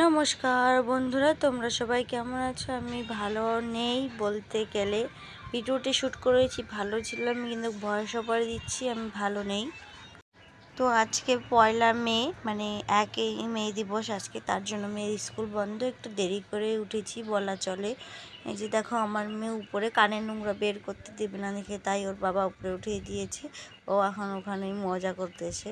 নমস্কার বন্ধুরা, তোমরা সবাই কেমন আছো? আমি ভালো নেই বলতে গেলে। ভিডিওটি শ্যুট করেছি, ভালো ছিলাম, কিন্তু ভয়েস ওভার দিচ্ছি আমি ভালো নেই। তো আজকে 1 মে, মানে 1 মে দিবস আজকে, তার জন্য মেয়ের স্কুল বন্ধ। একটু দেরি করে উঠেছি বলা চলে। এই যে দেখো, আমার মেয়ে উপরে কানের নোংরা বের করতে দেবে না দেখে, তাই ওর বাবা উপরে উঠিয়ে দিয়েছে। ও এখন ওখানেই মজা করতেছে।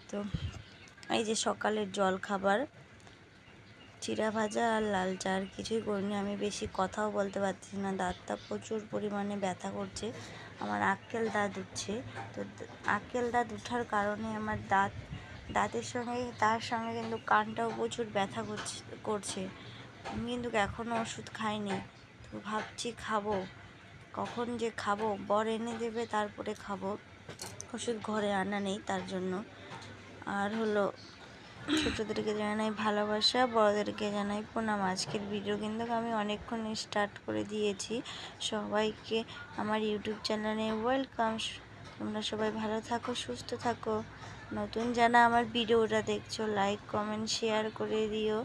তো এই যে সকালের জল খাবার, চিড়া ভাজা আর লাল চা, আর কিছুই করিনি। আমি বেশি কথাও বলতে পারছি না, দাঁতটা প্রচুর পরিমাণে ব্যথা করছে। আমার আক্কেল দাঁত উঠছে। তো আক্কেল দাঁত ওঠার কারণে আমার দাঁতের সঙ্গে তার সঙ্গে কিন্তু কানটাও প্রচুর ব্যথা করছে। আমি কিন্তু এখনও ওষুধ খাইনি। তো ভাবছি খাবো, কখন যে খাবো। বর এনে দেবে তারপরে খাবো, ওষুধ ঘরে আনা নেই তার জন্য। আর হলো, ছোটোদেরকে জানাই ভালোবাসা, বড়োদেরকে জানাই প্রণাম। আজকের ভিডিও কিন্তু আমি অনেকক্ষণ স্টার্ট করে দিয়েছি। সবাইকে আমার ইউটিউব চ্যানেলে ওয়েলকাম। তোমরা সবাই ভালো থাকো, সুস্থ থাকো। নতুন যারা আমার ভিডিওটা দেখছো, লাইক কমেন্ট শেয়ার করে দিও,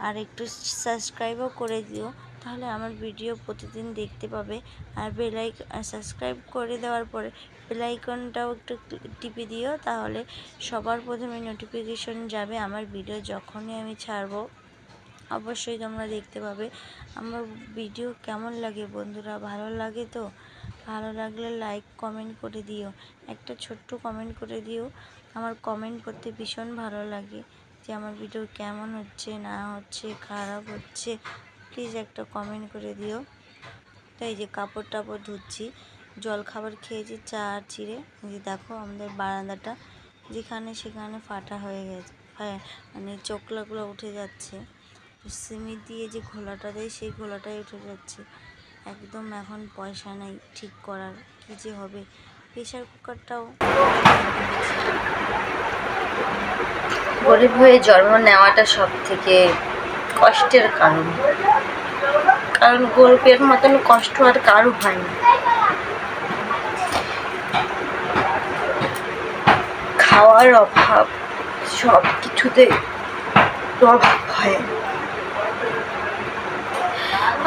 আর একটু সাবস্ক্রাইবও করে দিও, তাহলে আমার ভিডিও প্রতিদিন দেখতে পাবে। আর সাবস্ক্রাইব করে দেওয়ার পরে বেল আইকনটাও একটু টিপে দিও, তাহলে সবার প্রথমে নোটিফিকেশন যাবে আমার ভিডিও যখনই আমি ছাড়বো। অবশ্যই তোমরা দেখতে পাবে। আমার ভিডিও কেমন লাগে বন্ধুরা? ভালো লাগে তো? ভালো লাগলে লাইক কমেন্ট করে দিও, একটা ছোট্ট কমেন্ট করে দিও। আমার কমেন্ট করতে ভীষণ ভালো লাগে যে আমার ভিডিও কেমন হচ্ছে না হচ্ছে, খারাপ হচ্ছে, প্লিজ একটা কমেন্ট করে দিও। তাই যে কাপড় টাপড় ধুচ্ছি, জল খাবার খেয়েছি, চা আর চিড়ে। যে দেখো, আমাদের বারান্দাটা যেখানে সেখানে ফাটা হয়ে গেছে, মানে চোখলাগুলো উঠে যাচ্ছে। সিমেন্ট দিয়ে যে ঘোলাটা দেয়, সেই ঘোলাটাই উঠে যাচ্ছে। একদম এখন পয়সা নেই ঠিক করার, কী যে হবে। প্রেশার কুকারটাও, গরিব হয়ে জন্ম নেওয়াটা সব থেকে কষ্টের কারণ গরিবের মতন কষ্ট আর কারো হয় না। খাওয়ার অভাব, সব কিছুতে অভাব হয়।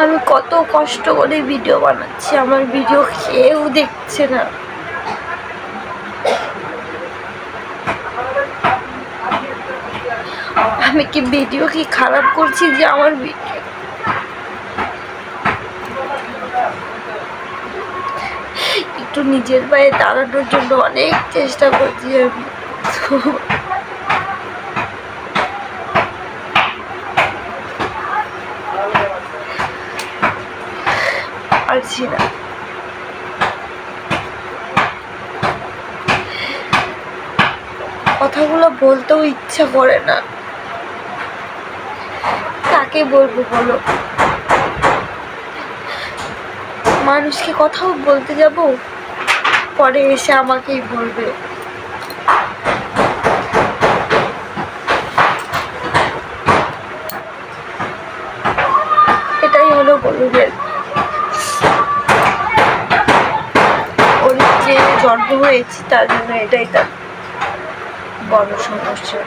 আমি কত কষ্ট করে ভিডিও বানাচ্ছি, আমার ভিডিও কেউ দেখছে না। আমি কি ভিডিও কি খারাপ করছি যে আমার ভিডিও? একটু নিজের পায়ে দাঁড়ানোর জন্য অনেক চেষ্টা করছি আমি, পারছি না। কথাগুলো বলতেও ইচ্ছা করে না, কাকে বলবো বলো? মানুষকে কথাও বলতে যাব, পরে এসে আমাকেই বলবে। এটাই হলো গরিবের, যে জন্ম হয়েছি তার জন্য এটাই তার বড় সমস্যা।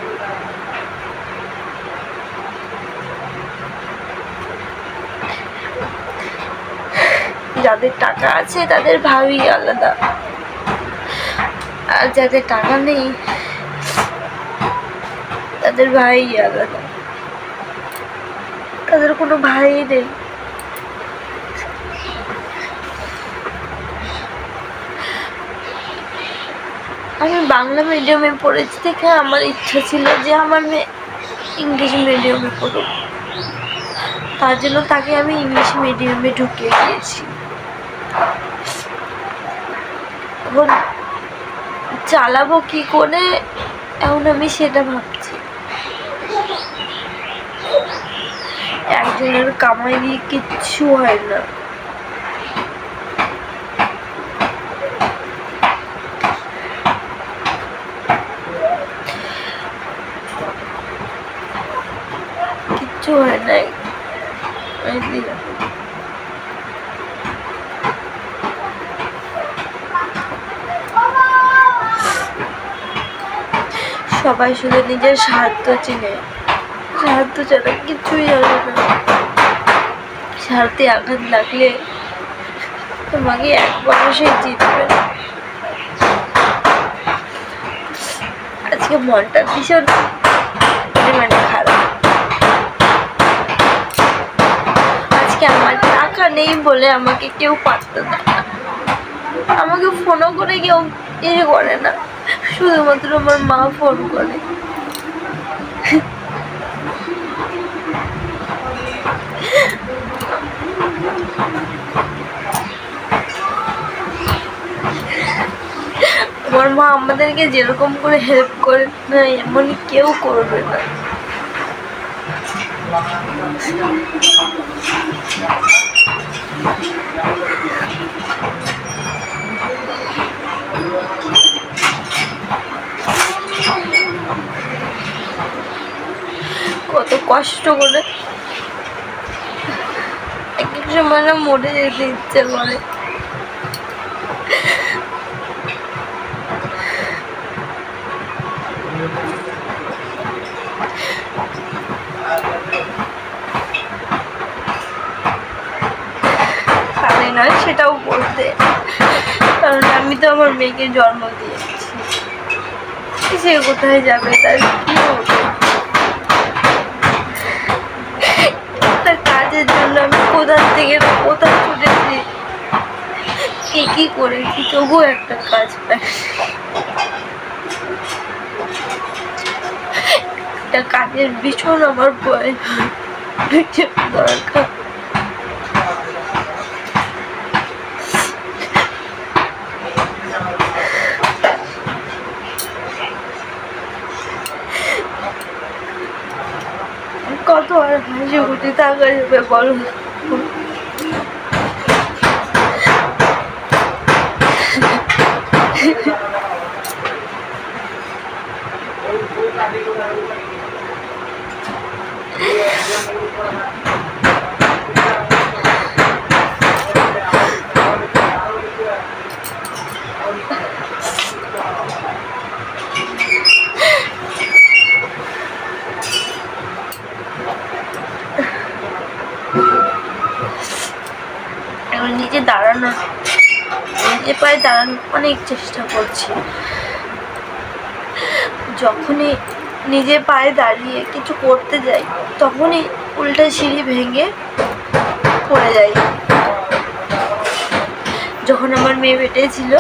যাদের টাকা আছে তাদের ভাবই আলাদা, আর যাদের টাকা নেই তাদের ভাই আলাদা। তাদের কোনো ভাই নেই। আমি বাংলা মিডিয়ামে পড়েছি থেকে আমার ইচ্ছা ছিল যে আমার মেয়ে ইংলিশ মিডিয়ামে পড়ুক, তার জন্য তাকে আমি ইংলিশ মিডিয়ামে ঢুকিয়ে দিয়েছি। এখন চালাবো কি করে, এখন আমি সেটা ভাবছি। একজনের কামাই দিয়ে কিচ্ছু হয় না। কিচ্ছু হয় নাই। সবাই শুধু নিজের স্বার্থ চিনে, স্বার্থ রক্ত ছাড়া কিছুই জানে না। সারতে আঘাত লাগলে তোমাকে একবারও সে জিতবে না। আজকে মনটা ভীষণ খারাপ। আজকে আমার টাকা নেই বলে আমাকে কেউ পাত্তা দেয় না, আমাকে ফোনও করে কেউ করে না, শুধুমাত্র আমার মা ফোন করে। আমার মা আমাদেরকে যেরকম করে হেল্প করে না, এমনই কেউ করবে না। কত কষ্ট করে এক এক সময় না মরে যেতে ইচ্ছে করে। পারি না সেটাও বলতে, কারণ আমি তো আমার মেয়েকে জন্ম দিয়েছি, সে কোথায় যাবে, তার কি হবে। একটা কাজের জন্য আমি কোথা থেকে কোথায় ছুটেছি, কি করেছি, তবুও একটা কাজ পাই। একটা কাজের ভীষণ আমার দরকার। কত আর হাসি খুশি থাকা যাবে বলো। নিজে দাঁড়ানো, নিজে পায়ে দাঁড়ানোর অনেক চেষ্টা করছি। যখনই নিজে পায়ে দাঁড়িয়ে কিছু করতে যাই, তখনই উল্টা সিঁড়ি ভেঙে পড়ে যাই। যখন আমার মেয়ে পেটে ছিল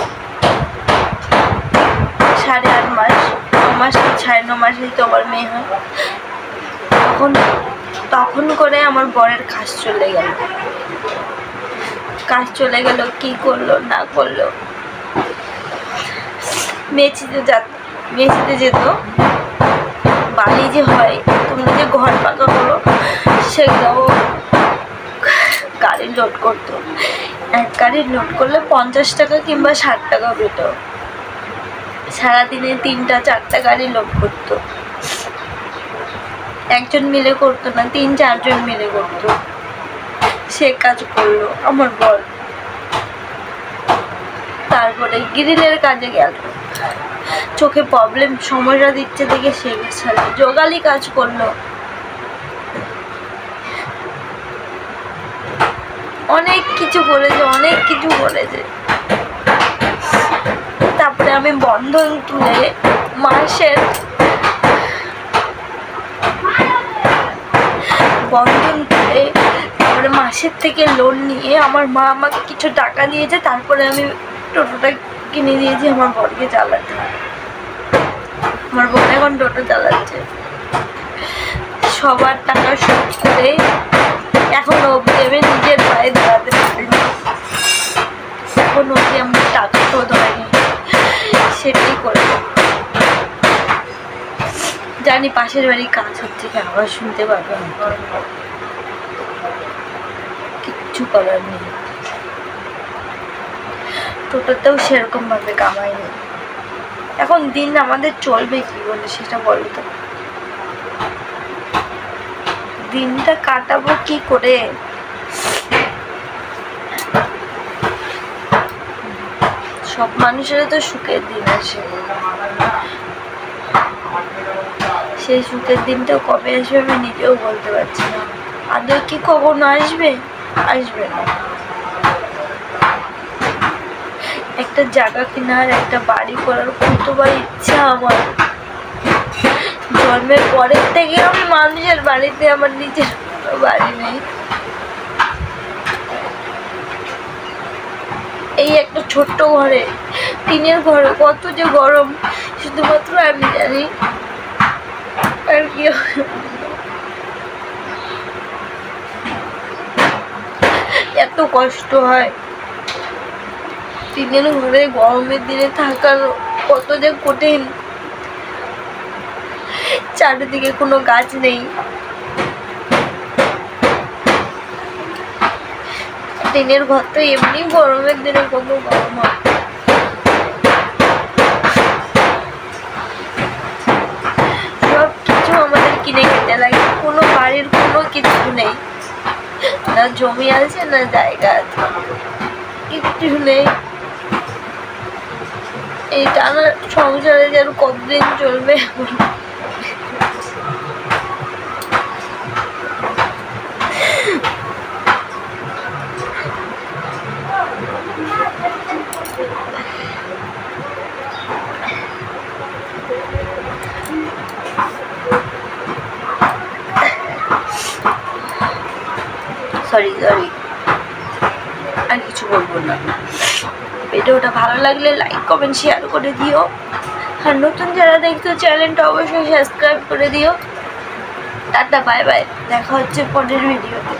8.5 মাস, 9 মাস 9.5 মাসেই তো আমার মেয়ে হয়, তখন করে আমার বরের কাজ চলে গেল। কি করলো না করলো, মেচিতে যেত, বালি যে হয়, তোমরা যে ঘর পাকা করো, সেগুলো গাড়ি লোড করতো। এক গাড়ি লোড করলে 50 টাকা কিংবা 60 টাকা পেত। সারাদিনে 3টা 4টা গাড়ি লোড করতো। একজন মিলে করতো না, 3-4 জন মিলে করতো। সে কাজ করলো আমার বর। তারপরে গ্রিলের কাজে গেল, চোখে প্রবলেম সমস্যা দিচ্ছে দেখে সে গেছালে জোগালি কাজ করলো। অনেক কিছু করেছে। তারপরে আমি বন্ধন তুলে তারপরে মাসের থেকে লোন নিয়ে আমার মা আমাকে কিছু টাকা দিয়েছে। তারপরে আমি টোটোটা কিনে দিয়েছি আমার বরকে চালাতে। আমার বোন এখন টোটো চালাচ্ছে। সবার টাকা শোধ করে এখনো অবধি আমি নিজের পায়ে দাঁড়াতে পারিনি। এখন অবধি আমার টাকা শোধ হয়নি, সেটাই করে জানি পাশের বাড়ি কাজ হচ্ছে, আবার শুনতে পারবে না, কিচ্ছু করার নেই। টোটোতেও সেরকম ভাবে কামাই নেই। এখন দিন আমাদের চলবে কি বলে সেটা বলো তো, দিনটা কাটাবো কি করে? সব মানুষের তো সুখের দিন আসে, সেই সুখের দিনটা কবে আসবে আমি নিজেও বলতে পারছি না। আদৌ কি কখনো আসবে? আসবে না। একটা জায়গা কেনার, একটা বাড়ি করার কতবার ইচ্ছা আমার। জন্মের পরের থেকে আমি মানুষের বাড়িতে, আমার নিজের বাড়ি নেই। এই একটা ছোট্ট ঘরে, টিনের ঘরে কত যে গরম শুধুমাত্র আমি জানি। আর কি এত কষ্ট হয় টিনের ঘরে গরমের দিনে থাকার, কত যে কঠিন। চারিদিকে কোনো গাছ নেই, টিনের ঘর তো এমনি গরমের দিনে কত গরম হয়। সব কিছু আমাদের কিনে খেতে লাগে, কোনো বাড়ির কোনো কিছু নেই, না জমি আছে না জায়গা আছে, কিচ্ছু নেই। এই টানা সংসারে যেন কতদিন চলবে। সরি আর কিছু বলবো না। ভিডিওটা ভালো লাগলে লাইক কমেন্ট শেয়ার করে দিও, আর নতুন যারা দেখছো চ্যানেলটা অবশ্যই সাবস্ক্রাইব করে দিও। টাটা, বাই বাই, দেখা হচ্ছে পরের ভিডিওতে।